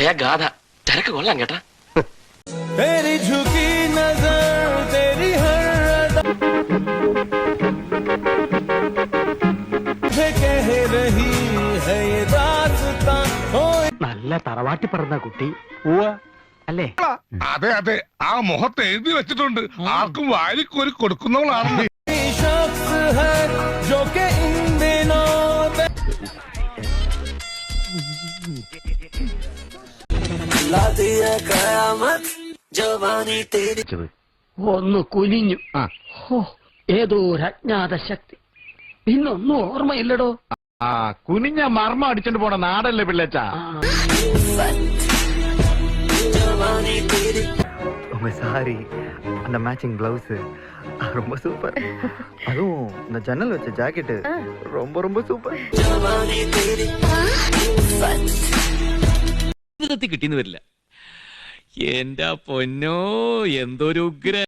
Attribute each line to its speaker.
Speaker 1: പറയാ ഗാഥ ചരക്ക് കൊള്ളാം കേട്ടാ.
Speaker 2: നല്ല തറവാട്ടി പറഞ്ഞ കുട്ടി അല്ലേ?
Speaker 3: അതെ അതെ, ആ മുഖത്ത് എഴുതി വെച്ചിട്ടുണ്ട് ആർക്കും വാരിക്കോരി കൊടുക്കുന്നവളാണ്.
Speaker 2: ഒന്ന് കുനിഞ്ഞു. ഏതോ ഒരു അജ്ഞാത ശക്തി. പിന്നൊന്നും ഓർമ്മയില്ലടോ.
Speaker 4: കുനിഞ്ഞ മർമ്മ അടിച്ചോണ്ട് പോണ നാടല്ലേ പിള്ളേച്ച.
Speaker 5: சாரி, அந்த மேட்சிங் பிளவுஸ் ரொம்ப சூப்பர். அதுவும் இந்த ஜன்னல் வச்ச ஜாக்கெட் ரொம்ப ரொம்ப சூப்பர்.
Speaker 6: കിട്ടിയെന്ന് വരില്ല. എന്റെ പൊന്നോ, എന്തൊരു ഉഗ്ര